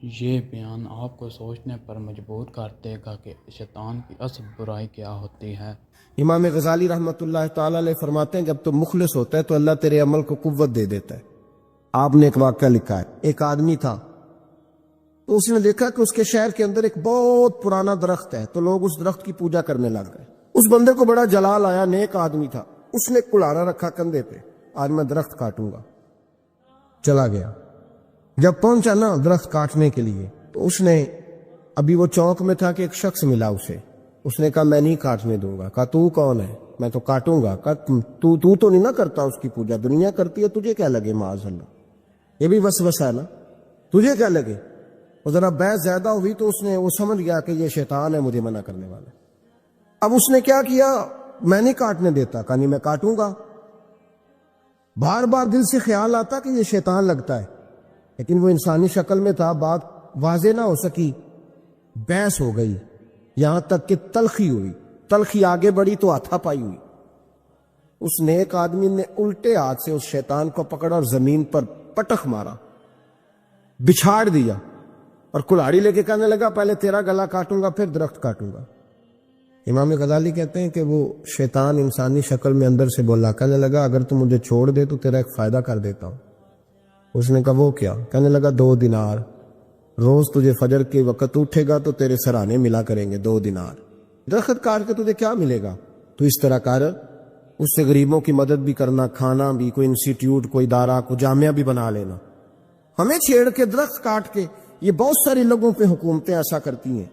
یہ بیان آپ کو سوچنے پر مجبور کر دے گا کہ شیطان کی اصل برائی کیا ہوتی ہے۔ امام غزالی رحمۃ اللہ تعالی علیہ فرماتے ہیں جب تو مخلص ہوتا ہے تو اللہ تیرے عمل کو قوت دے دیتا ہے۔ آپ نے ایک واقعہ لکھا ہے، ایک آدمی تھا تو اس نے دیکھا کہ اس کے شہر کے اندر ایک بہت پرانا درخت ہے، تو لوگ اس درخت کی پوجا کرنے لگ گئے۔ اس بندے کو بڑا جلال آیا، نیک آدمی تھا، اس نے کلاڑا رکھا کندھے پہ، آج میں درخت کاٹوں گا۔ چلا گیا، جب پہنچا نا درخت کاٹنے کے لیے تو اس نے، ابھی وہ چوک میں تھا کہ ایک شخص ملا اسے، اس نے کہا میں نہیں کاٹنے دوں گا۔ کہا تو کون ہے؟ میں تو کاٹوں گا۔ کہا تو نہیں نہ کرتا اس کی پوجا، دنیا کرتی ہے، تجھے کیا لگے؟ معاذ اللہ، یہ بھی وسوسہ ہے نا، تجھے کیا لگے؟ اور ذرا بحث زیادہ ہوئی تو اس نے، وہ سمجھ گیا کہ یہ شیطان ہے مجھے منع کرنے والا۔ اب اس نے کیا کیا؟ میں نہیں کاٹنے دیتا۔ کہا نہیں میں کاٹوں گا۔ بار بار دل سے خیال آتا کہ یہ شیطان لگتا ہے، لیکن وہ انسانی شکل میں تھا، بات واضح نہ ہو سکی، بحث ہو گئی، یہاں تک کہ تلخی ہوئی، تلخی آگے بڑھی تو ہاتھا پائی ہوئی۔ اس نیک آدمی نے الٹے ہاتھ سے اس شیطان کو پکڑا اور زمین پر پٹخ مارا، بچھاڑ دیا، اور کلاڑی لے کے کہنے لگا پہلے تیرا گلا کاٹوں گا پھر درخت کاٹوں گا۔ امام غزالی کہتے ہیں کہ وہ شیطان انسانی شکل میں اندر سے بولا، کہنے لگا اگر تم مجھے چھوڑ دے تو تیرا ایک فائدہ کر دیتا ہوں۔ اس نے کہا وہ کیا؟ کہنے لگا 2 دینار، روز تجھے فجر کے وقت اٹھے گا تو تیرے سرانے ملا کریں گے 2 دینار۔ درخت کاٹ کے تجھے کیا ملے گا؟ تو اس طرح کر، اس سے غریبوں کی مدد بھی کرنا، کھانا بھی، کوئی انسٹیٹیوٹ، کوئی ادارہ، کوئی جامعہ بھی بنا لینا۔ ہمیں چھیڑ کے درخت کاٹ کے، یہ بہت سارے لوگوں پہ حکومتیں ایسا کرتی ہیں،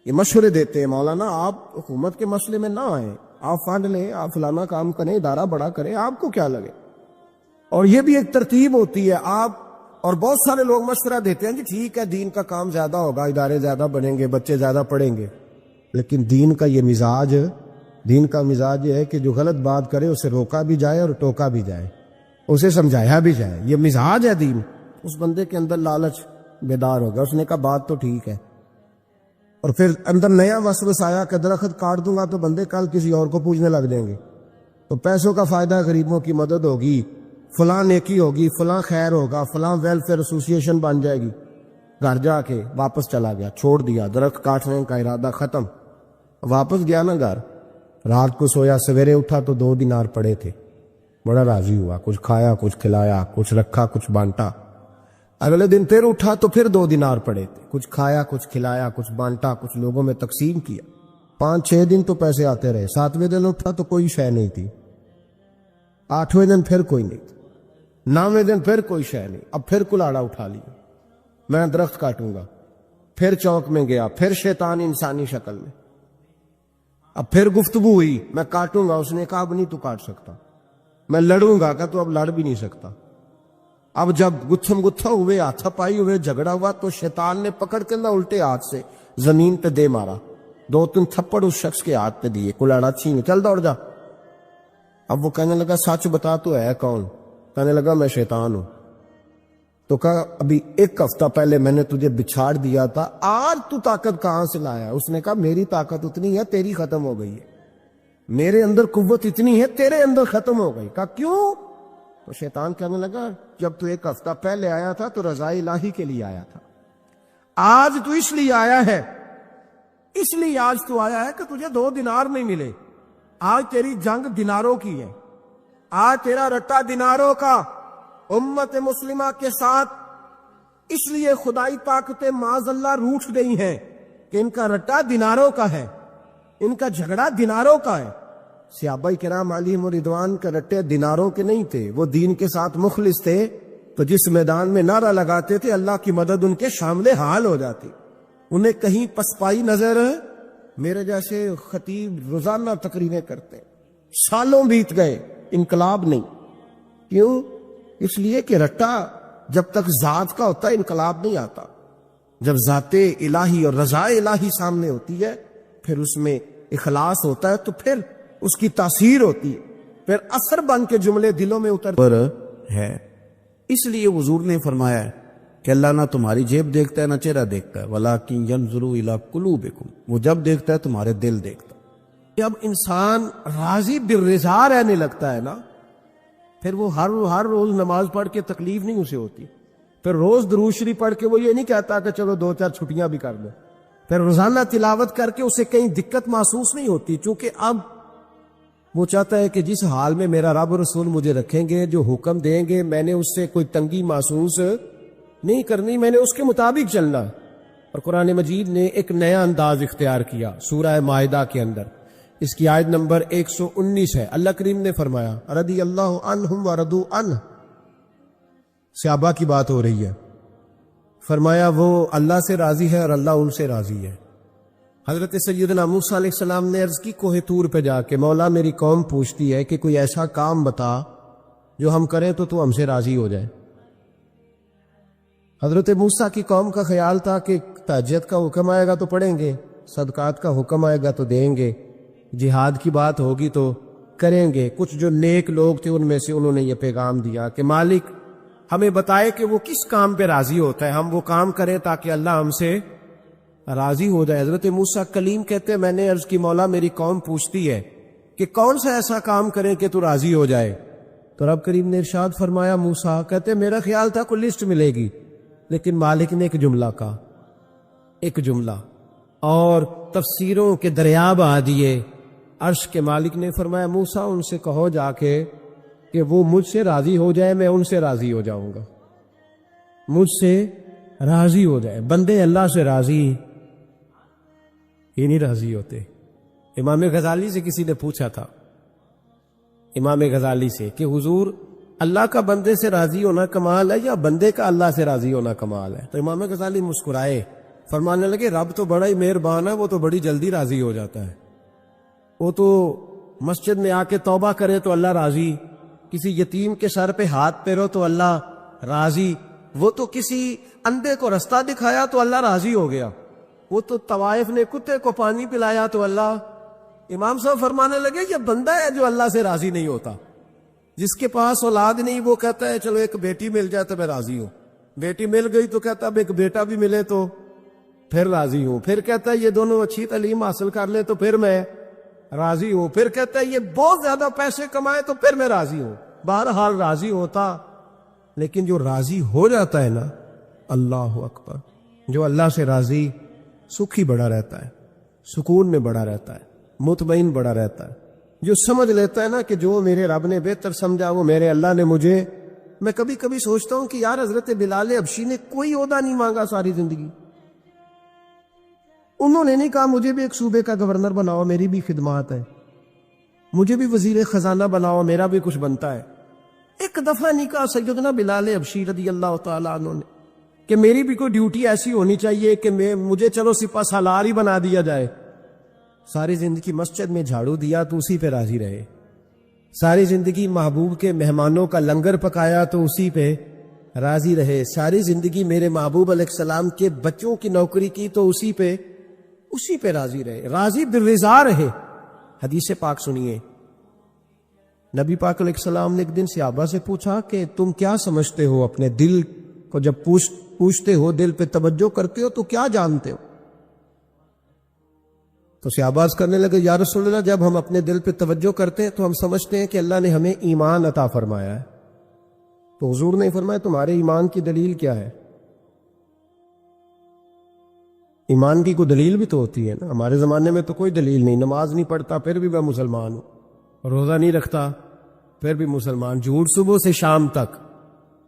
یہ مشورے دیتے ہیں مولانا آپ حکومت کے مسئلے میں نہ آئیں، آپ فنڈ لیں، آپ فلانا کام کریں، ادارہ بڑا کریں، آپ کو کیا لگے؟ اور یہ بھی ایک ترتیب ہوتی ہے۔ آپ اور بہت سارے لوگ مشورہ دیتے ہیں جی ٹھیک ہے دین کا کام زیادہ ہوگا، ادارے زیادہ بڑھیں گے، بچے زیادہ پڑھیں گے، لیکن دین کا یہ مزاج، دین کا مزاج یہ ہے کہ جو غلط بات کرے اسے روکا بھی جائے اور ٹوکا بھی جائے، اسے سمجھایا بھی جائے، یہ مزاج ہے دین۔ اس بندے کے اندر لالچ بیدار ہو گیا، اس نے کہا بات تو ٹھیک ہے، اور پھر اندر نیا وسوسہ آیا کہ درخت کاٹ دوں گا تو بندے کل کسی اور کو پوجنے لگ جائیں گے، تو پیسوں کا فائدہ، غریبوں کی مدد ہوگی، فلاں نیکی ہوگی، فلاں خیر ہوگا، فلاں ویلفیئر ایسوسیشن بن جائے گی۔ گھر جا کے واپس چلا گیا، چھوڑ دیا، درخت کاٹنے کا ارادہ ختم۔ واپس گیا نا گھر، رات کو سویا، سویرے اٹھا تو 2 دینار پڑے تھے، بڑا راضی ہوا، کچھ کھایا، کچھ کھلایا، کچھ رکھا، کچھ بانٹا۔ اگلے دن پھر اٹھا تو پھر 2 دینار پڑے تھے، کچھ کھایا، کچھ کھلایا، کچھ بانٹا، کچھ لوگوں میں تقسیم کیا۔ 5-6 دن تو پیسے آتے رہے، 7ویں دن اٹھا تو کوئی شے نہیں تھی، 8ویں دن پھر کوئی نہیں تھی، 9ویں دن پھر کوئی شے نہیں۔ اب پھر کلاڑا اٹھا لیا، میں درخت کاٹوں گا۔ پھر چوک میں گیا، پھر شیطان انسانی شکل میں، اب پھر گفتگو ہوئی، میں کاٹوں گا۔ اس نے کہا اب نہیں تو کاٹ سکتا، میں لڑوں گا۔ کہا تو اب لڑ بھی نہیں سکتا۔ اب جب گتھم گتھا ہوئے، ہاتھا پائی ہوئے، جھگڑا ہوا تو شیطان نے پکڑ کے نہ الٹے ہاتھ سے زمین پہ دے مارا، 2-3 تھپڑ اس شخص کے ہاتھ پہ دیے، کلاڑا چھین، چل دوڑ جا۔ اب وہ کہنے لگا سچ بتا تو ہے کون؟ کہنے لگا میں شیطان ہوں۔ تو کہا ابھی 1 ہفتہ پہلے میں نے تجھے بچھاڑ دیا تھا، آج تو طاقت کہاں سے لایا؟ اس نے کہا میری طاقت اتنی ہے، تیری ختم ہو گئی ہے، میرے اندر قوت اتنی ہے، تیرے اندر ختم ہو گئی۔ کہا کیوں؟ تو شیطان کہنے لگا جب تو 1 ہفتہ پہلے آیا تھا تو رضا الہی کے لیے آیا تھا، آج تو اس لیے آیا ہے، اس لیے آج تو آیا ہے کہ تجھے 2 دینار نہیں ملے۔ آج تیری جنگ دیناروں کی ہے، آج تیرا رٹا دیناروں کا امت مسلمہ کے ساتھ، اس لیے خدائی طاقتیں معاذ اللہ روٹھ گئی ہیں کہ ان کا رٹا دیناروں کا ہے، ان کا جھگڑا دیناروں کا ہے۔ صحابہ کرام علیہم رضوان کا رٹے دیناروں کے نہیں تھے، وہ دین کے ساتھ مخلص تھے، تو جس میدان میں نعرہ لگاتے تھے اللہ کی مدد ان کے شامل حال ہو جاتی۔ انہیں کہیں پسپائی نظر، میرے جیسے خطیب روزانہ تقریریں کرتے، سالوں بیت گئے، انقلاب نہیں۔ کیوں؟ اس لیے کہ رٹا جب تک ذات کا ہوتا ہے انقلاب نہیں آتا، جب ذات الہی اور رضا الہی سامنے ہوتی ہے پھر اس میں اخلاص ہوتا ہے، تو پھر اس کی تاثیر ہوتی ہے، پھر اثر بن کے جملے دلوں میں اتر ہے۔ اس لیے حضور نے فرمایا ہے کہ اللہ نہ تمہاری جیب دیکھتا ہے نہ چہرہ دیکھتا ہے، وَلَٰكِن يَنظُرُ إِلَىٰ قُلُوبِكُمْ، وہ جب دیکھتا ہے تمہارے دل دیکھتا ہے۔ اب انسان راضی بالرضا رہنے لگتا ہے نا، پھر وہ ہر روز نماز پڑھ کے تکلیف نہیں اسے ہوتی، پھر روز درود شریف پڑھ کے وہ یہ نہیں کہتا کہ چلو 2-4 چھٹیاں بھی کر دیں، پھر روزانہ تلاوت کر کے اسے کہیں دقت محسوس نہیں ہوتی، چونکہ اب وہ چاہتا ہے کہ جس حال میں میرا رب رسول مجھے رکھیں گے، جو حکم دیں گے، میں نے اس سے کوئی تنگی محسوس نہیں کرنی، میں نے اس کے مطابق چلنا۔ اور قرآن مجید نے ایک نیا انداز اختیار کیا سورہ مائدہ کے اندر، اس کی آیت نمبر 119 ہے۔ اللہ کریم نے فرمایا رضی اللہ عنہم ورضوا عنہ، صحابہ کی بات ہو رہی ہے، فرمایا وہ اللہ سے راضی ہے اور اللہ ان سے راضی ہے۔ حضرت سیدنا موسیٰ علیہ السلام نے عرض کی کوہ طور پہ جا کے، مولا میری قوم پوچھتی ہے کہ کوئی ایسا کام بتا جو ہم کریں تو ہم سے راضی ہو جائے۔ حضرت موسیٰ کی قوم کا خیال تھا کہ تہجد کا حکم آئے گا تو پڑھیں گے، صدقات کا حکم آئے گا تو دیں گے، جہاد کی بات ہوگی تو کریں گے۔ کچھ جو نیک لوگ تھے ان میں سے انہوں نے یہ پیغام دیا کہ مالک ہمیں بتائے کہ وہ کس کام پہ راضی ہوتا ہے، ہم وہ کام کریں تاکہ اللہ ہم سے راضی ہو جائے۔ حضرت موسیٰ کلیم کہتے ہیں میں نے عرض کی مولا میری قوم پوچھتی ہے کہ کون سا ایسا کام کریں کہ تو راضی ہو جائے، تو رب کریم نے ارشاد فرمایا موسیٰ کہتے میرا خیال تھا کوئی لسٹ ملے گی، لیکن مالک نے ایک جملہ کہا، ایک جملہ، اور تفسیروں کے دریا بہا دیے۔ عرش کے مالک نے فرمایا موسیٰ ان سے کہو جا کے کہ وہ مجھ سے راضی ہو جائے، میں ان سے راضی ہو جاؤں گا، مجھ سے راضی ہو جائے۔ بندے اللہ سے راضی ہی نہیں راضی ہوتے۔ امام غزالی سے کسی نے پوچھا تھا، امام غزالی سے، کہ حضور اللہ کا بندے سے راضی ہونا کمال ہے یا بندے کا اللہ سے راضی ہونا کمال ہے؟ تو امام غزالی مسکرائے، فرمانے لگے رب تو بڑا ہی مہربان ہے، وہ تو بڑی جلدی راضی ہو جاتا ہے، وہ تو مسجد میں آ کے توبہ کرے تو اللہ راضی، کسی یتیم کے سر پہ ہاتھ پھیرو تو اللہ راضی، وہ تو کسی اندھے کو رستہ دکھایا تو اللہ راضی ہو گیا، وہ تو طوائف نے کتے کو پانی پلایا تو اللہ۔ امام صاحب فرمانے لگے یہ بندہ ہے جو اللہ سے راضی نہیں ہوتا، جس کے پاس اولاد نہیں وہ کہتا ہے چلو ایک بیٹی مل جائے تو میں راضی ہوں، بیٹی مل گئی تو کہتا اب ایک بیٹا بھی ملے تو پھر راضی ہوں، پھر کہتا ہے یہ دونوں اچھی تعلیم حاصل کر لیں تو پھر میں راضی ہوں، پھر کہتا ہے یہ بہت زیادہ پیسے کمائے تو پھر میں راضی ہوں۔ بہرحال راضی ہوتا، لیکن جو راضی ہو جاتا ہے نا، اللہ اکبر، جو اللہ سے راضی سکھی بڑا رہتا ہے، سکون میں بڑا رہتا ہے، مطمئن بڑا رہتا ہے، جو سمجھ لیتا ہے نا کہ جو میرے رب نے بہتر سمجھا وہ میرے اللہ نے مجھے۔ میں کبھی کبھی سوچتا ہوں کہ یار حضرت بلال حبشی نے کوئی عہدہ نہیں مانگا ساری زندگی، انہوں نے نہیں کہا مجھے بھی ایک صوبے کا گورنر بناؤ میری بھی خدمات ہے، مجھے بھی وزیر خزانہ بناؤ میرا بھی کچھ بنتا ہے۔ ایک دفعہ نہیں کہا سیدنا بلال حبشی رضی اللہ تعالیٰ عنہ نے کہ میری بھی کوئی ڈیوٹی ایسی ہونی چاہیے کہ مجھے چلو سپہ سالار ہی بنا دیا جائے۔ ساری زندگی مسجد میں جھاڑو دیا تو اسی پہ راضی رہے، ساری زندگی محبوب کے مہمانوں کا لنگر پکایا تو اسی پہ راضی رہے، ساری زندگی میرے محبوب علیہ السلام کے بچوں کی نوکری کی تو اسی پہ راضی رہے، راضی بالرضا رہے۔ حدیث پاک سنیے، نبی پاک علیہ السلام نے ایک دن صحابہ سے پوچھا کہ تم کیا سمجھتے ہو، اپنے دل کو جب پوچھتے ہو، دل پہ توجہ کرتے ہو تو کیا جانتے ہو؟ تو صحابہ عرض کرنے لگے یا رسول اللہ جب ہم اپنے دل پہ توجہ کرتے ہیں تو ہم سمجھتے ہیں کہ اللہ نے ہمیں ایمان عطا فرمایا ہے۔ تو حضور نے فرمایا تمہارے ایمان کی دلیل کیا ہے؟ ایمان کی کوئی دلیل بھی تو ہوتی ہے نا، ہمارے زمانے میں تو کوئی دلیل نہیں، نماز نہیں پڑھتا پھر بھی میں مسلمان ہوں، روزہ نہیں رکھتا پھر بھی مسلمان، جھوٹ صبح سے شام تک،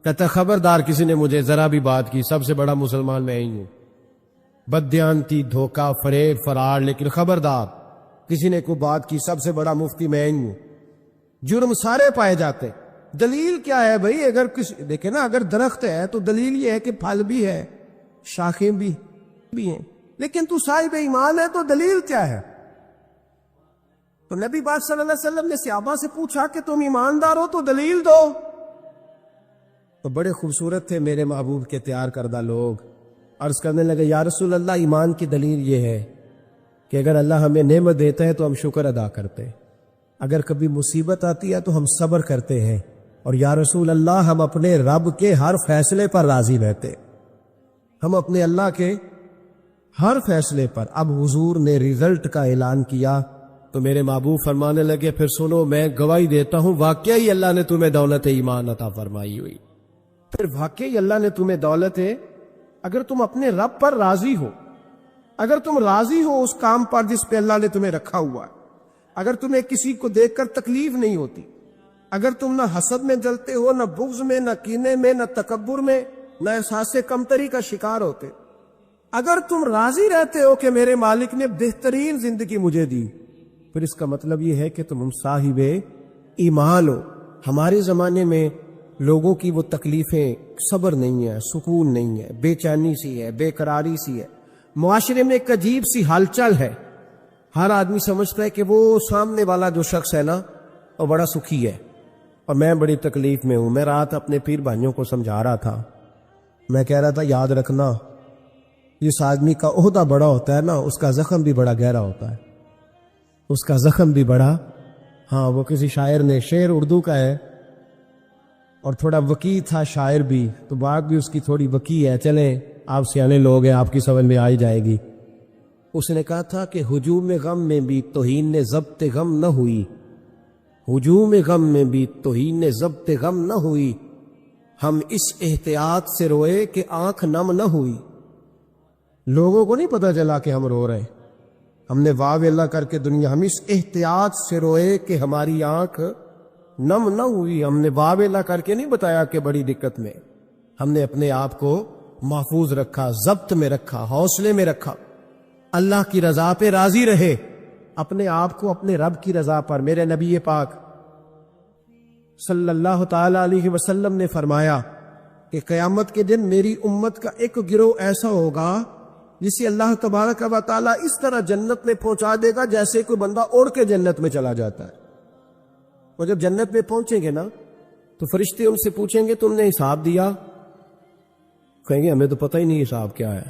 کہتا خبردار کسی نے مجھے ذرا بھی بات کی سب سے بڑا مسلمان میں ہی ہوں، بددیانتی، دھوکہ، فریب، فرار، لیکن خبردار کسی نے کوئی بات کی سب سے بڑا مفتی میں ہی ہوں۔ جرم سارے پائے جاتے، دلیل کیا ہے بھائی؟ اگر دیکھیں نا، اگر درخت ہے تو دلیل یہ ہے کہ پھل بھی ہے، شاخیں بھی ہیں، لیکن تو صاحب ایمان ہے تو دلیل کیا ہے؟ تو نبی پاک صلی اللہ علیہ وسلم نے صحابہ سے پوچھا کہ تم ایماندار ہو تو دلیل دو۔ تو بڑے خوبصورت تھے میرے محبوب کے تیار کردہ لوگ، عرض کرنے لگے یا رسول اللہ ایمان کی دلیل یہ ہے کہ اگر اللہ ہمیں نعمت دیتا ہے تو ہم شکر ادا کرتے ہیں، اگر کبھی مصیبت آتی ہے تو ہم صبر کرتے ہیں، اور یا رسول اللہ ہم اپنے رب کے ہر فیصلے پر راضی رہتے، ہم اپنے اللہ کے ہر فیصلے پر۔ اب حضور نے رزلٹ کا اعلان کیا تو میرے محبوب فرمانے لگے پھر سنو میں گواہی دیتا ہوں واقعی اللہ نے تمہیں دولت ایمان عطا فرمائی ہوئی، پھر واقعی اللہ نے تمہیں دولت ہے اگر تم اپنے رب پر راضی ہو، اگر تم راضی ہو اس کام پر جس پہ اللہ نے تمہیں رکھا ہوا ہے، اگر تمہیں کسی کو دیکھ کر تکلیف نہیں ہوتی، اگر تم نہ حسد میں جلتے ہو، نہ بغض میں، نہ کینے میں، نہ تکبر میں، نہ احساس کمتری کا شکار ہوتے، اگر تم راضی رہتے ہو کہ میرے مالک نے بہترین زندگی مجھے دی، پھر اس کا مطلب یہ ہے کہ تم صاحب ایمان ہو۔ ہمارے زمانے میں لوگوں کی وہ تکلیفیں صبر نہیں ہے، سکون نہیں ہے، بے چینی سی ہے، بے قراری سی ہے، معاشرے میں ایک عجیب سی ہلچل ہے۔ ہر آدمی سمجھتا ہے کہ وہ سامنے والا جو شخص ہے نا وہ بڑا سکھی ہے اور میں بڑی تکلیف میں ہوں۔ میں رات اپنے پیر بھائیوں کو سمجھا رہا تھا، میں کہہ رہا تھا یاد رکھنا جس آدمی کا عہدہ بڑا ہوتا ہے نا اس کا زخم بھی بڑا گہرا ہوتا ہے، اس کا زخم بھی بڑا، ہاں وہ کسی شاعر نے، شعر اردو کا ہے اور تھوڑا وقی تھا شاعر بھی، تو بات بھی اس کی تھوڑی وقی ہے، چلیں آپ سیانے لوگ ہیں آپ کی سمجھ میں آ ہی جائے گی۔ اس نے کہا تھا کہ ہجوم غم میں بھی توہین ضبط غم نہ ہوئی، ہجوم غم میں بھی توہین ضبط غم نہ ہوئی، ہم اس احتیاط سے روئے کہ آنکھ نم نہ ہوئی۔ لوگوں کو نہیں پتا چلا کہ ہم رو رہے، ہم نے واہ اللہ کر کے دنیا، ہم اس احتیاط سے روئے کہ ہماری آنکھ نم نہ ہوئی۔ ہم نے واہ اللہ کر کے نہیں بتایا کہ بڑی دقت میں، ہم نے اپنے آپ کو محفوظ رکھا، ضبط میں رکھا، حوصلے میں رکھا، اللہ کی رضا پہ راضی رہے، اپنے آپ کو اپنے رب کی رضا پر۔ میرے نبی پاک صلی اللہ تعالی علیہ وسلم نے فرمایا کہ قیامت کے دن میری امت کا ایک گروہ ایسا ہوگا جسے اللہ تبارک و تعالیٰ اس طرح جنت میں پہنچا دے گا جیسے کوئی بندہ اڑ کے جنت میں چلا جاتا ہے۔ وہ جب جنت میں پہنچیں گے نا تو فرشتے ان سے پوچھیں گے تم نے حساب دیا؟ کہیں گے ہمیں تو پتہ ہی نہیں حساب کیا ہے۔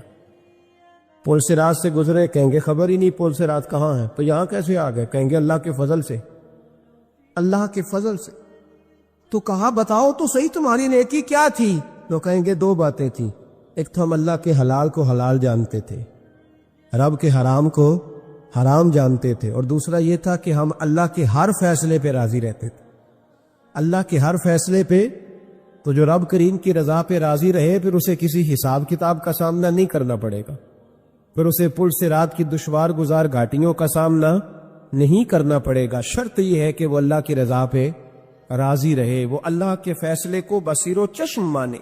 پل سے رات سے گزرے، کہیں گے خبر ہی نہیں پل سے رات کہاں ہے، تو یہاں کیسے آ گئے؟ کہیں گے اللہ کے فضل سے، اللہ کے فضل سے۔ تو کہا بتاؤ تو صحیح تمہاری نیکی کیا تھی؟ تو کہیں گے دو باتیں تھیں، ایک تو ہم اللہ کے حلال کو حلال جانتے تھے، رب کے حرام کو حرام جانتے تھے، اور دوسرا یہ تھا کہ ہم اللہ کے ہر فیصلے پہ راضی رہتے تھے، اللہ کے ہر فیصلے پہ۔ تو جو رب کریم کی رضا پہ راضی رہے پھر اسے کسی حساب کتاب کا سامنا نہیں کرنا پڑے گا، پھر اسے پل سے رات کی دشوار گزار گھاٹیوں کا سامنا نہیں کرنا پڑے گا۔ شرط یہ ہے کہ وہ اللہ کی رضا پہ راضی رہے، وہ اللہ کے فیصلے کو بصیر و چشم مانے،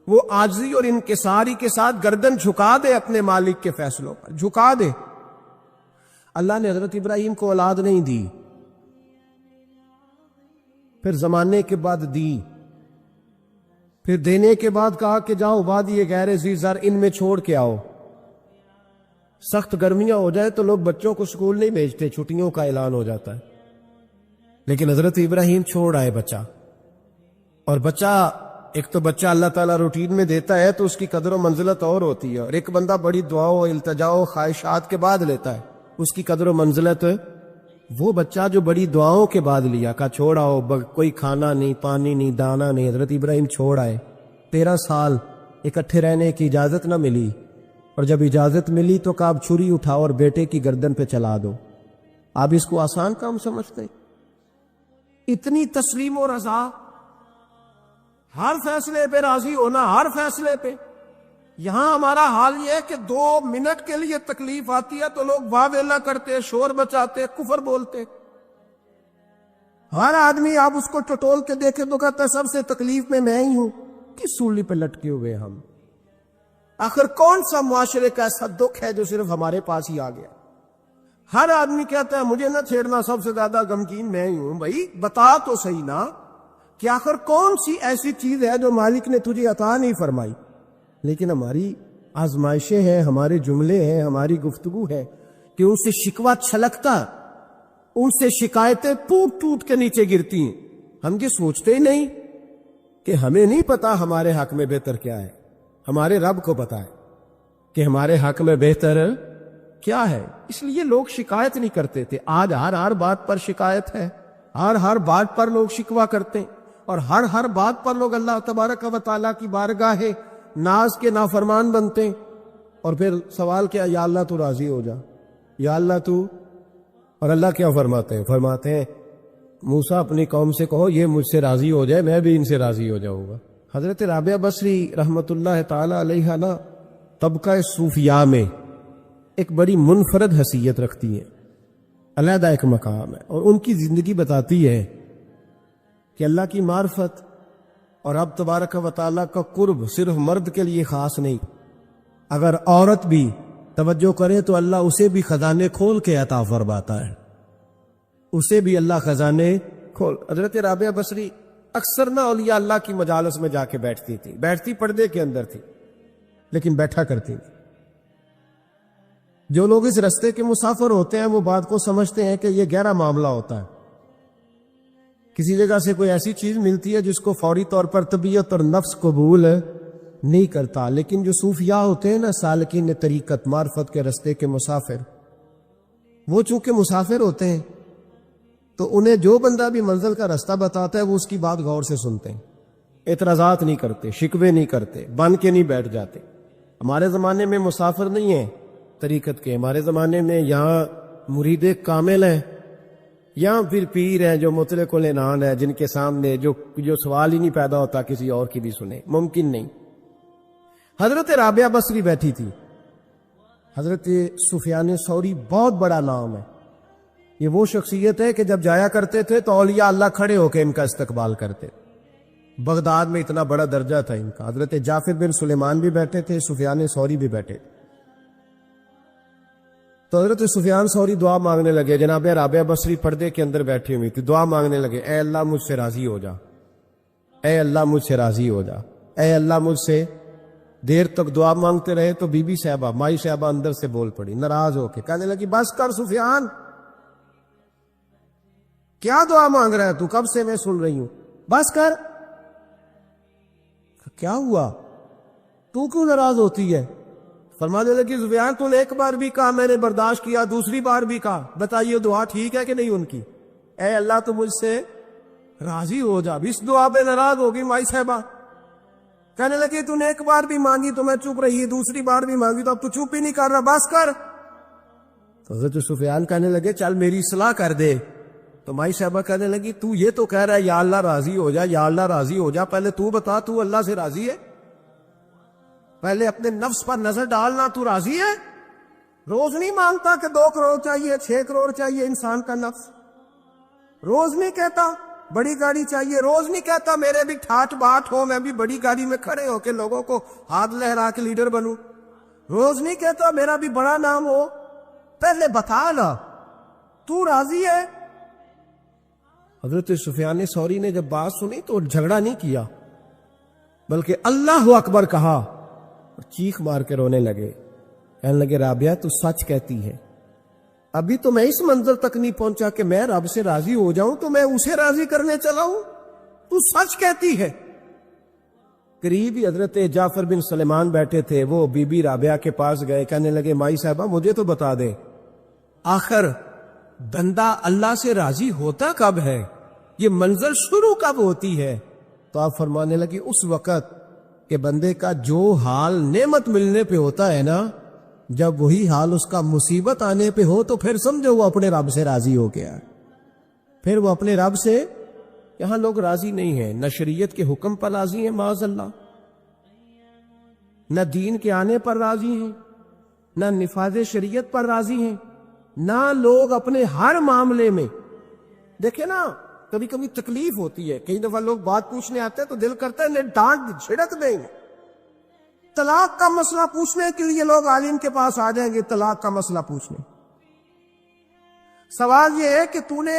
وہ عاجزی اور انکساری کے ساتھ گردن جھکا دے، اپنے مالک کے فیصلوں پر جھکا دے۔ اللہ نے حضرت ابراہیم کو اولاد نہیں دی، پھر زمانے کے بعد دی، پھر دینے کے بعد کہا کہ جاؤ وادی غیر ذی زر ان میں چھوڑ کے آؤ۔ سخت گرمیاں ہو جائے تو لوگ بچوں کو سکول نہیں بھیجتے، چھٹیوں کا اعلان ہو جاتا ہے، لیکن حضرت ابراہیم چھوڑ آئے بچہ، اور بچہ ایک تو بچہ اللہ تعالیٰ روٹین میں دیتا ہے تو اس کی قدر و منزلت اور ہوتی ہے، اور ایک بندہ بڑی دعاؤں التجاؤں خواہشات کے بعد لیتا ہے اس کی قدر و منزلت۔ وہ بچہ جو بڑی دعاؤں کے بعد لیا، کہا چھوڑ آؤ، کوئی کھانا نہیں، پانی نہیں، دانا نہیں، حضرت ابراہیم چھوڑ آئے۔ 13 سال اکٹھے رہنے کی اجازت نہ ملی، اور جب اجازت ملی تو کہا اب چھری اٹھاؤ اور بیٹے کی گردن پہ چلا دو۔ آپ اس کو آسان کام سمجھتے ہیں؟ اتنی تسلیم و رضا، ہر فیصلے پہ راضی ہونا، ہر فیصلے پہ۔ یہاں ہمارا حال یہ ہے کہ 2 منٹ کے لیے تکلیف آتی ہے تو لوگ واہ ویلا کرتے، شور مچاتے، کفر بولتے۔ ہر آدمی آپ اس کو ٹٹول کے دیکھے تو کہتا ہے سب سے تکلیف میں ہی ہوں۔ کس سولی پہ لٹکے ہوئے ہم؟ آخر کون سا معاشرے کا ایسا دکھ ہے جو صرف ہمارے پاس ہی آ گیا؟ ہر آدمی کہتا ہے مجھے نہ چھیڑنا، سب سے زیادہ غمگین میں ہی ہوں۔ بھائی بتا تو صحیح نا کہ آخر کون سی ایسی چیز ہے جو مالک نے تجھے عطا نہیں فرمائی؟ لیکن ہماری آزمائشیں ہیں، ہمارے جملے ہیں، ہماری گفتگو ہے کہ ان سے شکوہ چھلکتا، ان سے شکایتیں ٹوٹ ٹوٹ کے نیچے گرتی ہیں۔ ہم یہ سوچتے ہی نہیں کہ ہمیں نہیں پتا ہمارے حق میں بہتر کیا ہے، ہمارے رب کو پتا ہے کہ ہمارے حق میں بہتر کیا ہے۔ اس لیے لوگ شکایت نہیں کرتے تھے، آج ہر بات پر شکایت ہے، ہر بات پر لوگ شکوہ کرتے ہیں، اور ہر بات پر لوگ اللہ تبارک و تعالیٰ کی بارگاہ ناز کے نافرمان بنتے ہیں۔ اور پھر سوال کیا، یا اللہ تو راضی ہو جا، یا اللہ تو۔ اور اللہ کیا فرماتے ہیں موسیٰ اپنی قوم سے کہو یہ مجھ سے راضی ہو جائے میں بھی ان سے راضی ہو جاؤں گا۔ حضرت رابعہ بصری رحمۃ اللہ تعالی علیہ نا طبقہ صوفیاء میں ایک بڑی منفرد حیثیت رکھتی ہیں، علیحدہ ایک مقام ہے، اور ان کی زندگی بتاتی ہے کہ اللہ کی معرفت اور رب تبارک و تعالیٰ کا قرب صرف مرد کے لیے خاص نہیں، اگر عورت بھی توجہ کرے تو اللہ اسے بھی خزانے کھول کے عطا فرماتا ہے، اسے بھی اللہ خزانے کھول۔ حضرت رابعہ بصری اکثر نہ اولیاء اللہ کی مجالس میں جا کے بیٹھتی تھی، بیٹھتی پردے کے اندر تھی لیکن بیٹھا کرتی تھی۔ جو لوگ اس رستے کے مسافر ہوتے ہیں وہ بات کو سمجھتے ہیں کہ یہ گہرا معاملہ ہوتا ہے، کسی جگہ سے کوئی ایسی چیز ملتی ہے جس کو فوری طور پر طبیعت اور نفس قبول نہیں کرتا، لیکن جو صوفیاء ہوتے ہیں نا، سالکین طریقت، معرفت کے رستے کے مسافر، وہ چونکہ مسافر ہوتے ہیں تو انہیں جو بندہ بھی منزل کا رستہ بتاتا ہے وہ اس کی بات غور سے سنتے ہیں، اعتراضات نہیں کرتے، شکوے نہیں کرتے، بن کے نہیں بیٹھ جاتے۔ ہمارے زمانے میں مسافر نہیں ہیں طریقت کے، ہمارے زمانے میں یہاں مرید کامل ہیں یا پھر پیر ہیں جو مطلق العنان ہے، جن کے سامنے جو سوال ہی نہیں پیدا ہوتا کسی اور کی بھی سنے، ممکن نہیں۔ حضرت رابعہ بصری بیٹھی تھی، حضرت سفیان ثوری بہت بڑا نام ہے، یہ وہ شخصیت ہے کہ جب جایا کرتے تھے تو اولیاء اللہ کھڑے ہو کے ان کا استقبال کرتے، بغداد میں اتنا بڑا درجہ تھا ان کا۔ حضرت جعفر بن سلیمان بھی بیٹھے تھے، سفیان ثوری بھی بیٹھے تھے۔ تو حضرت سفیان ثوری دعا مانگنے لگے، جناب رابعہ بصری پردے کے اندر بیٹھی ہوئی تھی، دعا مانگنے لگے، اے اللہ مجھ سے راضی ہو جا، اے اللہ مجھ سے راضی ہو جا، اے اللہ مجھ سے۔ دیر تک دعا مانگتے رہے تو بی بی صاحبہ، مائی صاحبہ اندر سے بول پڑی ناراض ہو کے، کہنے لگی بس کر سفیان، کیا دعا مانگ رہا ہے تو، کب سے میں سن رہی ہوں، بس کر۔ کیا ہوا، تو کیوں ناراض ہوتی ہے؟ فرمانے لگی سفیان تو نے ایک بار بھی کہا، میں نے برداشت کیا، دوسری بار بھی کہا، بتائیے دعا ٹھیک ہے کہ نہیں ان کی؟ اے اللہ تو مجھ سے راضی ہو جا۔ اس دعا پہ ناراض ہوگی مائی صاحبہ، کہنے لگی تو نے ایک بار بھی مانگی تو میں چپ رہی، دوسری بار بھی مانگی تو اب تو چپ ہی نہیں کر رہا، بس کر۔ تو حضرت سفیان کہنے لگے چل میری اصلاح کر دے۔ تو مائی صاحبہ کہنے لگی تو یہ تو کہہ رہا ہے یا اللہ راضی ہو جا، یا اللہ راضی ہو جا، پہلے تو بتا تو اللہ سے راضی ہے؟ پہلے اپنے نفس پر نظر ڈالنا، تو راضی ہے؟ روز نہیں مانگتا کہ 2 کروڑ چاہیے، 6 کروڑ چاہیے، انسان کا نفس روز نہیں کہتا بڑی گاڑی چاہیے، روز نہیں کہتا میرے بھی ٹھاٹ باٹ ہو، میں بھی بڑی گاڑی میں کھڑے ہو کے لوگوں کو ہاتھ لہرا کے لیڈر بنوں، روز نہیں کہتا میرا بھی بڑا نام ہو۔ پہلے بتا نا تو راضی ہے؟ حضرت سفیان ثوری نے جب بات سنی تو جھگڑا نہیں کیا بلکہ اللہ اکبر کہا اور چیخ مار کے رونے لگے، کہنے لگے رابعہ تو سچ کہتی ہے، ابھی تو میں اس منزل تک نہیں پہنچا کہ میں رب سے راضی ہو جاؤں تو میں اسے راضی کرنے چلا ہوں، تو سچ کہتی ہے۔ قریب ہی حضرت جعفر بن سلیمان بیٹھے تھے، وہ بی بی رابعہ کے پاس گئے، کہنے لگے مائی صاحبہ مجھے تو بتا دے آخر بندہ اللہ سے راضی ہوتا کب ہے، یہ منزل شروع کب ہوتی ہے؟ تو آپ فرمانے لگے اس وقت کہ بندے کا جو حال نعمت ملنے پہ ہوتا ہے نا، جب وہی حال اس کا مصیبت آنے پہ ہو تو پھر سمجھو وہ اپنے رب سے راضی ہو گیا، پھر وہ اپنے رب سے۔ یہاں لوگ راضی نہیں ہیں، نہ شریعت کے حکم پر راضی ہیں معاذ اللہ، نہ دین کے آنے پر راضی ہیں، نہ نفاذ شریعت پر راضی ہیں، نہ لوگ اپنے ہر معاملے میں۔ دیکھیں نا کبھی کبھی تکلیف ہوتی ہے، کئی دفعہ لوگ بات پوچھنے آتے ہیں تو دل کرتا ہے انہیں ڈانٹ چھڑک دیں گے، طلاق کا مسئلہ پوچھنے کے لیے لوگ عالم کے پاس آ جائیں گے، طلاق کا مسئلہ پوچھنے۔ سوال یہ ہے کہ تو نے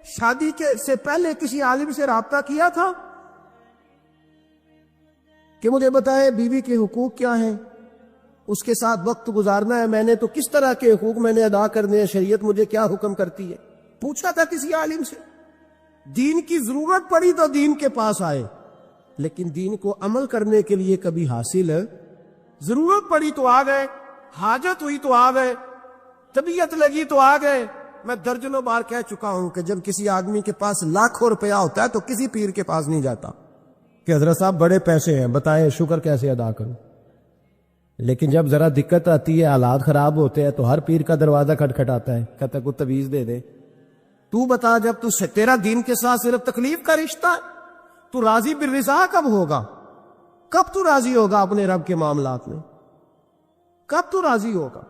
شادی سے پہلے کسی عالم سے رابطہ کیا تھا کہ مجھے بتائے بیوی کے حقوق کیا ہیں، اس کے ساتھ وقت گزارنا ہے میں نے تو کس طرح کے حقوق میں نے ادا کرنے ہیں، شریعت مجھے کیا حکم کرتی ہے؟ پوچھا تھا کسی عالم سے؟ دین کی ضرورت پڑی تو دین کے پاس آئے، لیکن دین کو عمل کرنے کے لیے کبھی حاصل ضرورت پڑی تو آ گئے، حاجت ہوئی تو آ گئے، طبیعت لگی تو آ گئے۔ میں درجنوں بار کہہ چکا ہوں کہ جب کسی آدمی کے پاس لاکھوں روپیہ ہوتا ہے تو کسی پیر کے پاس نہیں جاتا کہ حضرت صاحب بڑے پیسے ہیں بتائیں شکر کیسے ادا کروں، لیکن جب ذرا دقت آتی ہے، حالات خراب ہوتے ہیں تو ہر پیر کا دروازہ کھٹکھٹاتا ہے، کہتا ہے کوئی تعویذ دے دے۔ تو بتا جب تیرا دین کے ساتھ صرف تکلیف کا رشتہ ہے تو راضی بالرضا کب ہوگا؟ کب تو راضی ہوگا اپنے رب کے معاملات میں؟ کب تو راضی ہوگا؟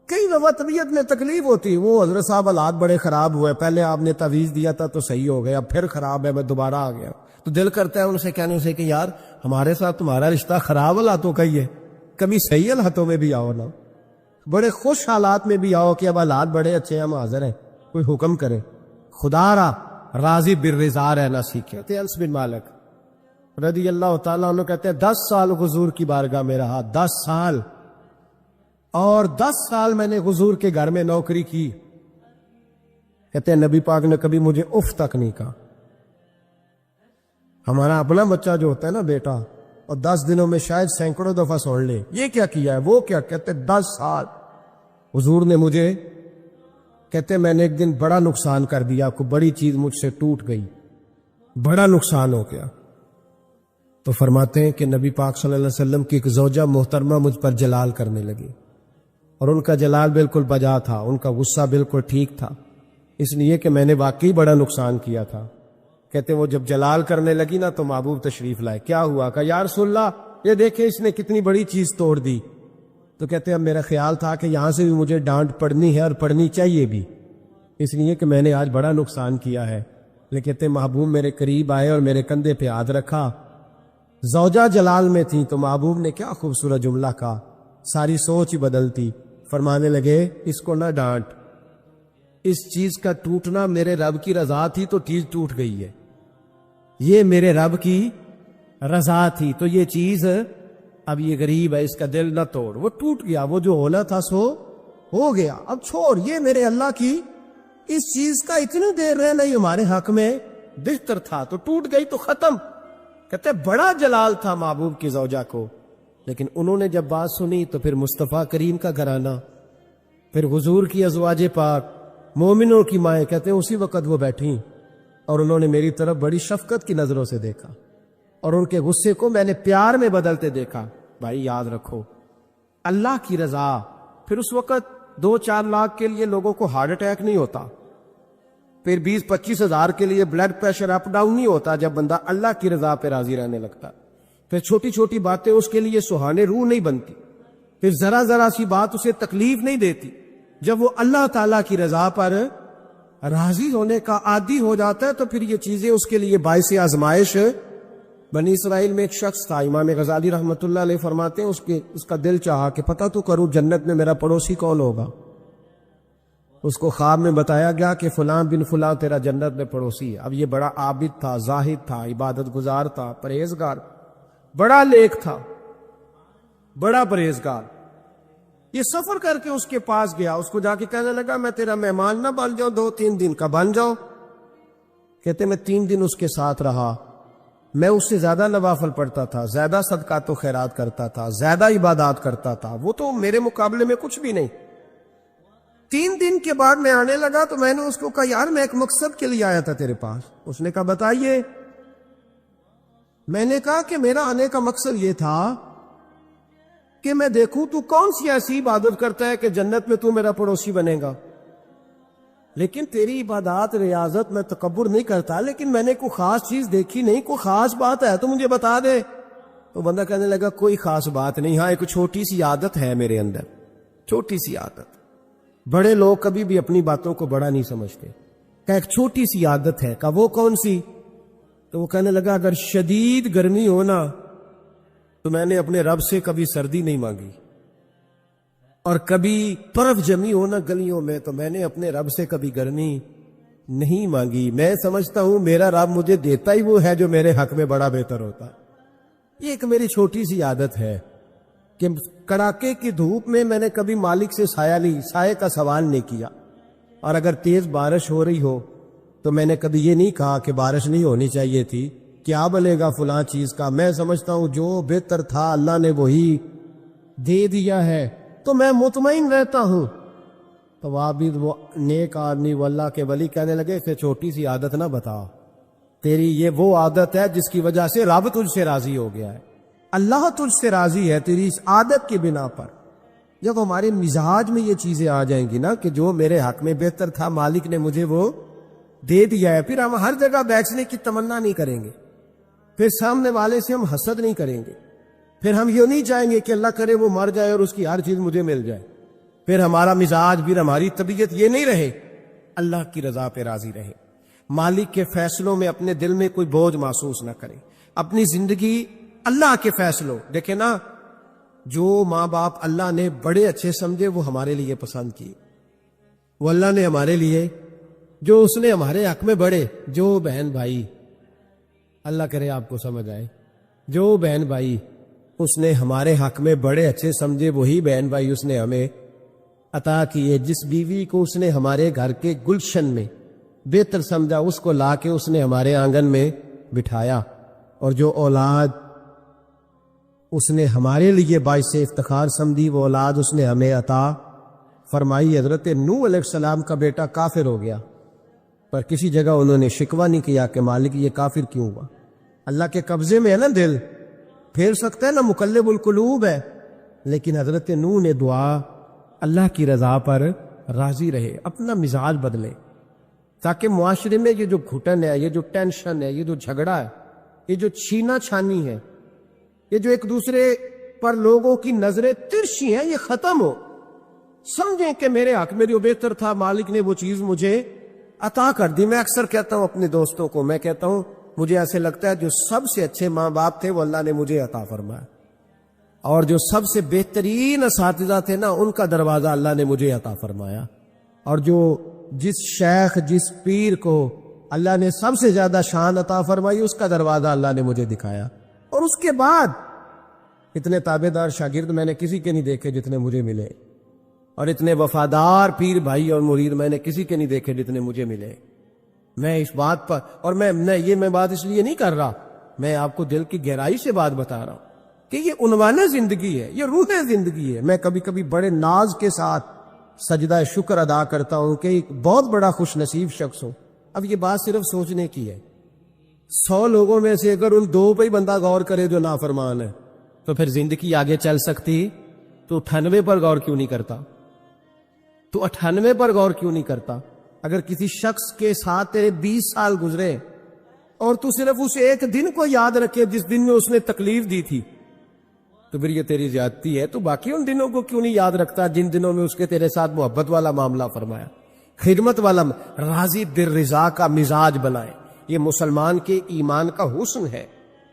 کئی دفعہ طبیعت میں تکلیف ہوتی، وہ حضرت صاحب حالات بڑے خراب ہوئے، پہلے آپ نے تعویذ دیا تھا تو صحیح ہو گیا، اب پھر خراب ہے، میں دوبارہ آ گیا، تو دل کرتا ہے ان سے کہنے سے کہ یار ہمارے ساتھ تمہارا رشتہ خراب حالاتوں کا ہی ہے، کبھی صحیح حالاتوں میں بھی آؤ نا، بڑے خوش حالات میں بھی آؤ کہ اب حالات بڑے اچھے ہیں، ہم حاضر ہیں، کوئی حکم کرے۔ خدا را راضی بالرضا رہنا سیکھے۔ انس بن مالک رضی اللہ تعالیٰ عنہ کہتے ہیں 10 سال حضور کی بارگاہ میں رہا، 10 سال، اور 10 سال میں نے حضور کے گھر میں نوکری کی۔ کہتے ہیں نبی پاک نے کبھی مجھے اف تک نہیں کہا۔ ہمارا اپنا بچہ جو ہوتا ہے نا بیٹا، اور 10 دنوں میں شاید سینکڑوں دفعہ سن لے یہ کیا کیا ہے وہ کیا، کہتے 10 سال حضور نے مجھے، کہتے میں نے ایک دن بڑا نقصان کر دیا، کوئی بڑی چیز مجھ سے ٹوٹ گئی، بڑا نقصان ہو گیا۔ تو فرماتے ہیں کہ نبی پاک صلی اللہ علیہ وسلم کی ایک زوجہ محترمہ مجھ پر جلال کرنے لگی، اور ان کا جلال بالکل بجا تھا، ان کا غصہ بالکل ٹھیک تھا، اس لیے کہ میں نے واقعی بڑا نقصان کیا تھا۔ کہتے ہیں وہ جب جلال کرنے لگی نا تو محبوب تشریف لائے، کیا ہوا؟ کہا یا رسول اللہ یہ دیکھیں اس نے کتنی بڑی چیز توڑ دی۔ تو کہتے ہیں اب میرا خیال تھا کہ یہاں سے بھی مجھے ڈانٹ پڑنی ہے اور پڑنی چاہیے بھی، اس لیے کہ میں نے آج بڑا نقصان کیا ہے۔ لیکن کہتے ہیں محبوب میرے قریب آئے اور میرے کندھے پہ ہاتھ رکھا، زوجہ جلال میں تھی، تو محبوب نے کیا خوبصورت جملہ کہا، ساری سوچ ہی بدلتی۔ فرمانے لگے اس کو نہ ڈانٹ، اس چیز کا ٹوٹنا میرے رب کی رضا تھی تو چیز ٹوٹ گئی ہے، یہ میرے رب کی رضا تھی تو یہ چیز اب یہ غریب ہے، اس کا دل نہ توڑ، وہ ٹوٹ گیا، وہ جو ہونا تھا سو ہو گیا، اب چھوڑ، یہ میرے اللہ کی اس چیز کا اتنی دیر رہنا ہی ہمارے حق میں بہتر تھا، تو ٹوٹ گئی تو ختم۔ کہتے بڑا جلال تھا محبوب کی زوجہ کو، لیکن انہوں نے جب بات سنی تو پھر مصطفیٰ کریم کا گھرانہ، پھر حضور کی ازواج پاک، مومنوں کی مائیں، کہتے ہیں اسی وقت وہ بیٹھیں اور انہوں نے میری طرف بڑی شفقت کی نظروں سے دیکھا، اور ان کے غصے کو میں نے پیار میں بدلتے دیکھا۔ بھائی یاد رکھو اللہ کی رضا، پھر اس وقت 2-4 لاکھ کے لیے لوگوں کو ہارٹ اٹیک نہیں ہوتا، پھر 20-25 ہزار کے لیے بلڈ پریشر اپ ڈاؤن نہیں ہوتا جب بندہ اللہ کی رضا پہ راضی رہنے لگتا، پھر چھوٹی چھوٹی باتیں اس کے لیے سہانے روح نہیں بنتی، پھر ذرا ذرا سی بات اسے تکلیف نہیں دیتی، جب وہ اللہ تعالیٰ کی رضا پر راضی ہونے کا عادی ہو جاتا ہے تو پھر یہ چیزیں اس کے لیے باعث آزمائش۔ بنی اسرائیل میں ایک شخص تھا، امام غزالی رحمۃ اللہ علیہ فرماتے ہیں اس کا دل چاہا کہ پتہ تو کروں جنت میں میرا پڑوسی کون ہوگا۔ اس کو خواب میں بتایا گیا کہ فلاں بن فلاں تیرا جنت میں پڑوسی ہے۔ اب یہ بڑا عابد تھا، زاہد تھا، عبادت گزار تھا، پرہیزگار، بڑا نیک تھا، بڑا پرہیزگار۔ یہ سفر کر کے اس کے پاس گیا، اس کو جا کے کہنے لگا میں تیرا مہمان نہ بن جاؤں، 2-3 دن کا بن جاؤ۔ کہتے میں 3 دن اس کے ساتھ رہا، میں اس سے زیادہ نوافل پڑھتا تھا، زیادہ صدقات و خیرات کرتا تھا، زیادہ عبادات کرتا تھا، وہ تو میرے مقابلے میں کچھ بھی نہیں۔ 3 دن کے بعد میں آنے لگا تو میں نے اس کو کہا یار میں ایک مقصد کے لیے آیا تھا تیرے پاس۔ اس نے کہا بتائیے۔ میں نے کہا کہ میرا آنے کا مقصد یہ تھا کہ میں دیکھوں تو کون سی ایسی عبادت کرتا ہے کہ جنت میں تو میرا پڑوسی بنے گا، لیکن تیری عبادات ریاضت میں تکبر نہیں کرتا، لیکن میں نے کوئی خاص چیز دیکھی نہیں، کوئی خاص بات ہے تو مجھے بتا دے۔ تو بندہ کہنے لگا کوئی خاص بات نہیں، ہاں ایک چھوٹی سی عادت ہے میرے اندر، چھوٹی سی عادت۔ بڑے لوگ کبھی بھی اپنی باتوں کو بڑا نہیں سمجھتے، کہ ایک چھوٹی سی عادت ہے، کہ وہ کون سی؟ تو وہ کہنے لگا اگر شدید گرمی ہونا تو میں نے اپنے رب سے کبھی سردی نہیں مانگی، اور کبھی برف جمی ہونا گلیوں میں تو میں نے اپنے رب سے کبھی گرمی نہیں مانگی۔ میں سمجھتا ہوں میرا رب مجھے دیتا ہی وہ ہے جو میرے حق میں بڑا بہتر ہوتا ہے۔ یہ ایک میری چھوٹی سی عادت ہے کہ کڑاکے کی دھوپ میں میں نے کبھی مالک سے سائے کا سوال نہیں کیا، اور اگر تیز بارش ہو رہی ہو تو میں نے کبھی یہ نہیں کہا کہ بارش نہیں ہونی چاہیے تھی، کیا بلے گا فلاں چیز کا۔ میں سمجھتا ہوں جو بہتر تھا اللہ نے وہی دے دیا ہے، تو میں مطمئن رہتا ہوں۔ تو عابد وہ نیک آدمی وہ اللہ کے ولی کہنے لگے کہ چھوٹی سی عادت نہ بتا، تیری یہ وہ عادت ہے جس کی وجہ سے رب تجھ سے راضی ہو گیا ہے، اللہ تجھ سے راضی ہے تیری اس عادت کی بنا پر۔ جب ہمارے مزاج میں یہ چیزیں آ جائیں گی نا کہ جو میرے حق میں بہتر تھا مالک نے مجھے وہ دے دیا ہے، پھر ہم ہر جگہ بیٹھنے کی تمنا نہیں کریں گے، پھر سامنے والے سے ہم حسد نہیں کریں گے، پھر ہم یہ نہیں چاہیں گے کہ اللہ کرے وہ مر جائے اور اس کی ہر چیز مجھے مل جائے، پھر ہمارا مزاج، پھر ہماری طبیعت یہ نہیں رہے، اللہ کی رضا پہ راضی رہے، مالک کے فیصلوں میں اپنے دل میں کوئی بوجھ محسوس نہ کریں، اپنی زندگی اللہ کے فیصلوں، دیکھیں نا، جو ماں باپ اللہ نے بڑے اچھے سمجھے وہ ہمارے لیے پسند کیے، وہ اللہ نے ہمارے لیے، جو اس نے ہمارے حق میں بڑے، جو بہن بھائی، اللہ کرے آپ کو سمجھ آئے، جو بہن بھائی اس نے ہمارے حق میں بڑے اچھے سمجھے وہی بہن بھائی اس نے ہمیں عطا کیے، جس بیوی کو اس نے ہمارے گھر کے گلشن میں بہتر سمجھا اس کو لا کے اس نے ہمارے آنگن میں بٹھایا، اور جو اولاد اس نے ہمارے لیے باعث افتخار سمجھی وہ اولاد اس نے ہمیں عطا فرمائی۔ حضرت نوح علیہ السلام کا بیٹا کافر ہو گیا، پر کسی جگہ انہوں نے شکوہ نہیں کیا کہ مالک یہ کافر کیوں ہوا، اللہ کے قبضے میں ہے نا، دل پھیر سکتا ہے نا، مقلب القلوب ہے، لیکن حضرت نوح نے دعا اللہ کی رضا پر راضی رہے، اپنا مزاج بدلے، تاکہ معاشرے میں یہ جو گھٹن ہے، یہ جو ٹینشن ہے، یہ جو جھگڑا ہے، یہ جو چھینا چھانی ہے، یہ جو ایک دوسرے پر لوگوں کی نظریں ترشی ہیں، یہ ختم ہو، سمجھیں کہ میرے حق میں جو بہتر تھا مالک نے وہ چیز مجھے عطا کر دی۔ میں اکثر کہتا ہوں اپنے دوستوں کو، میں کہتا ہوں مجھے ایسے لگتا ہے جو سب سے اچھے ماں باپ تھے وہ اللہ نے مجھے عطا فرمایا، اور جو سب سے بہترین اساتذہ تھے نا ان کا دروازہ اللہ نے مجھے عطا فرمایا، اور جو جس شیخ جس پیر کو اللہ نے سب سے زیادہ شان عطا فرمائی اس کا دروازہ اللہ نے مجھے دکھایا، اور اس کے بعد اتنے تابع دار شاگرد میں نے کسی کے نہیں دیکھے جتنے مجھے ملے، اور اتنے وفادار پیر بھائی اور مرید میں نے کسی کے نہیں دیکھے جتنے مجھے ملے۔ میں اس بات پر، اور میں بات اس لیے نہیں کر رہا، میں آپ کو دل کی گہرائی سے بات بتا رہا ہوں کہ یہ عنوان زندگی ہے، یہ روح زندگی ہے۔ میں کبھی کبھی بڑے ناز کے ساتھ سجدہ شکر ادا کرتا ہوں کہ ایک بہت بڑا خوش نصیب شخص ہوں۔ اب یہ بات صرف سوچنے کی ہے، 100 لوگوں میں سے اگر ان 2 پہ ہی بندہ غور کرے جو نافرمان ہے تو پھر زندگی آگے چل سکتی؟ تو 98 پر غور کیوں نہیں کرتا؟ تو 98 پر غور کیوں نہیں کرتا؟ اگر کسی شخص کے ساتھ تیرے 20 سال گزرے اور تو صرف اس ایک دن کو یاد رکھے جس دن میں اس نے تکلیف دی تھی تو پھر یہ تیری زیادتی ہے۔ تو باقی ان دنوں کو کیوں نہیں یاد رکھتا جن دنوں میں اس کے تیرے ساتھ محبت والا معاملہ فرمایا، خدمت والا، راضی دل رضا کا مزاج بنائے۔ یہ مسلمان کے ایمان کا حسن ہے،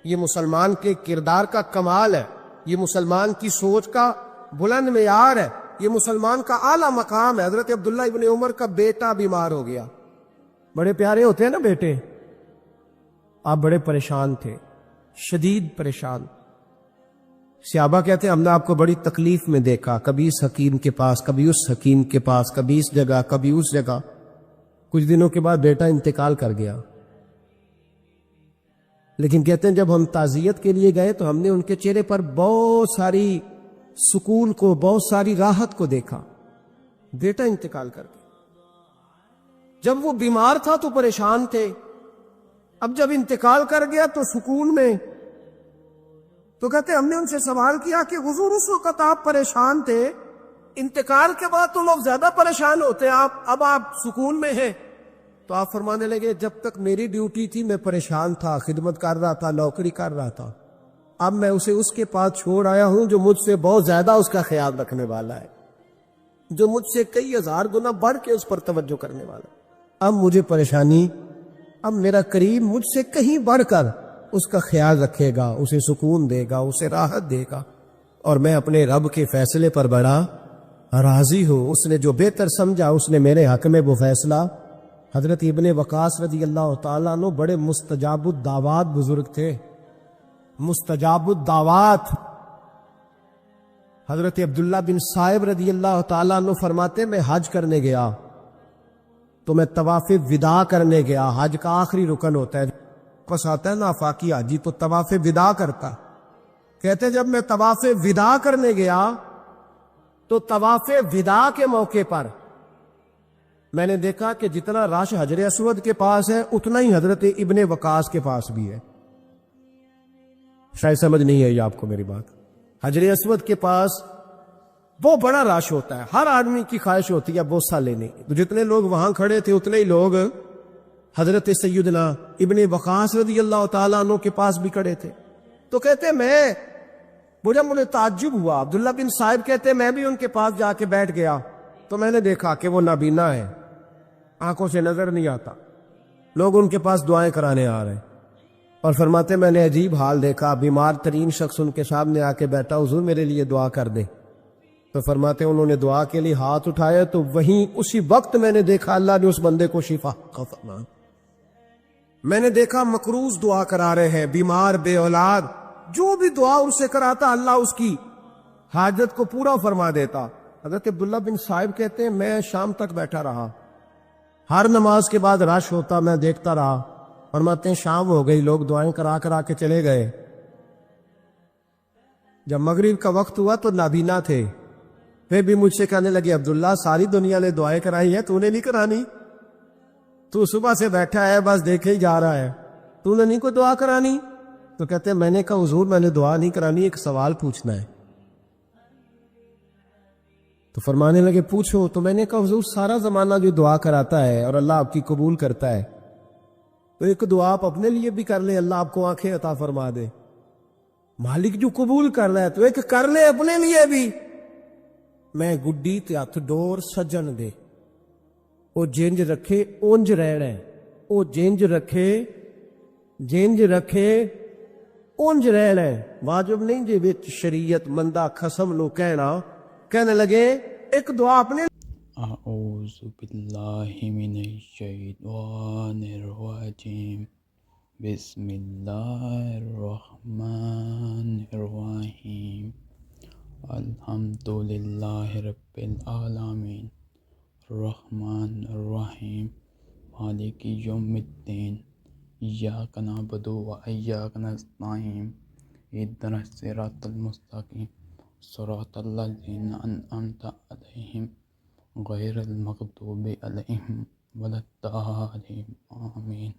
یہ مسلمان کے کردار کا کمال ہے، یہ مسلمان کی سوچ کا بلند معیار ہے، یہ مسلمان کا اعلیٰ مقام ہے۔ حضرت عبداللہ ابن عمر کا بیٹا بیمار ہو گیا، بڑے پیارے ہوتے ہیں نا بیٹے، آپ بڑے پریشان تھے، شدید پریشان۔ صحابہ کہتے ہیں ہم نے آپ کو بڑی تکلیف میں دیکھا، کبھی اس حکیم کے پاس، کبھی اس حکیم کے پاس، کبھی اس جگہ، کبھی اس جگہ۔ کچھ دنوں کے بعد بیٹا انتقال کر گیا، لیکن کہتے ہیں جب ہم تعزیت کے لیے گئے تو ہم نے ان کے چہرے پر بہت ساری سکون کو، بہت ساری راحت کو دیکھا۔ بیٹا انتقال کر گیا، جب وہ بیمار تھا تو پریشان تھے، اب جب انتقال کر گیا تو سکون میں۔ تو کہتے ہم نے ان سے سوال کیا کہ حضور اس وقت آپ پریشان تھے، انتقال کے بعد تو لوگ زیادہ پریشان ہوتے ہیں، اب آپ سکون میں ہیں۔ تو آپ فرمانے لگے جب تک میری ڈیوٹی تھی میں پریشان تھا، خدمت کر رہا تھا، نوکری کر رہا تھا، اب میں اسے اس کے پاس چھوڑ آیا ہوں جو مجھ سے بہت زیادہ اس کا خیال رکھنے والا ہے، جو مجھ سے کئی ہزار گنا بڑھ کے اس پر توجہ کرنے والا ہے۔ اب مجھے پریشانی، اب میرا قریب مجھ سے کہیں بڑھ کر اس کا خیال رکھے گا، اسے سکون دے گا، اسے راحت دے گا، اور میں اپنے رب کے فیصلے پر بڑا راضی ہوں۔ اس نے جو بہتر سمجھا اس نے میرے حق میں وہ فیصلہ۔ حضرت ابن وقاص رضی اللہ تعالیٰ عنہ بڑے مستجاب الدعوات بزرگ تھے، مستجاب الدعوات۔ حضرت عبداللہ بن صائب رضی اللہ تعالیٰ عنہ فرماتے میں حج کرنے گیا تو میں طواف وداع کرنے گیا، حج کا آخری رکن ہوتا ہے، پس آتا ہے نا آفاقی حاجی تو طواف وداع کرتا۔ کہتے جب میں طواف وداع کرنے گیا تو طواف وداع کے موقع پر میں نے دیکھا کہ جتنا رش حجر اسود کے پاس ہے اتنا ہی حضرت ابن وقاص کے پاس بھی ہے۔ شاید سمجھ نہیں آئی آپ کو میری بات۔ حجر اسود کے پاس بہت بڑا رش ہوتا ہے، ہر آدمی کی خواہش ہوتی ہے بوسہ لینے کی، تو جتنے لوگ وہاں کھڑے تھے اتنے ہی لوگ حضرت سیدنا ابن وقاص رضی اللہ تعالیٰ عنہ کے پاس بھی کھڑے تھے. تو کہتے مجھے تعجب ہوا. عبداللہ بن صائب کہتے میں بھی ان کے پاس جا کے بیٹھ گیا تو میں نے دیکھا کہ وہ نابینا ہے, آنکھوں سے نظر نہیں آتا. لوگ ان کے پاس دعائیں کرانے آ رہے ہیں اور فرماتے میں نے عجیب حال دیکھا, بیمار ترین شخص ان کے سامنے آ کے بیٹھا, حضور میرے لیے دعا کر دے. تو فرماتے انہوں نے دعا کے لیے ہاتھ اٹھایا تو وہیں اسی وقت میں نے دیکھا اللہ نے اس بندے کو شفا فرمایا. میں نے دیکھا مقروض دعا کرا رہے ہیں, بیمار, بے اولاد, جو بھی دعا ان سے کراتا اللہ اس کی حاجت کو پورا فرما دیتا. حضرت عبداللہ بن صائب کہتے ہیں میں شام تک بیٹھا رہا, ہر نماز کے بعد رش ہوتا, میں دیکھتا رہا. فرماتے ہیں شام ہو گئی, لوگ دعائیں کرا کے چلے گئے. جب مغرب کا وقت ہوا تو نابینا تھے, پھر بھی مجھ سے کہنے لگے عبداللہ ساری دنیا نے دعائیں کرائی ہیں, تو نے نہیں کرانی؟ تو صبح سے بیٹھا ہے بس دیکھے ہی جا رہا ہے, تو نے نہیں کوئی دعا کرانی؟ تو کہتے ہیں میں نے کہا حضور میں نے دعا نہیں کرانی, ایک سوال پوچھنا ہے. تو فرمانے لگے پوچھو. تو میں نے کہا حضور سارا زمانہ جو دعا کراتا ہے اور اللہ آپ کی قبول کرتا ہے, تو ایک دعا آپ اپنے لیے بھی کر لیں, اللہ آپ کو آنکھیں عطا فرما دے. مالک جو قبول کر رہا ہے تو ایک کر لے اپنے لیے بھی. میں گڈی تے ہاتھ ڈور سجن دے, او جنج رکھے اونج رہنا ہے, او جنج رکھے اونج رہنا ہے. واجب نہیں جے وچ شریعت مندہ قسم نو کہنے لگے ایک دعا اپنے. اعوذ باللہ من الشیطان الرجیم, بسم اللہ الرحمن الرحیم, الحمد للہ رب العالمین, الرحمن الرحیم, مالک یوم الدین, ایاک نعبد و ایاک نستعین, اہدنا الصراط المستقیم, صراط الذین انعمت علیہم غیر المغضوب علیہم ولا الضالین, آمین.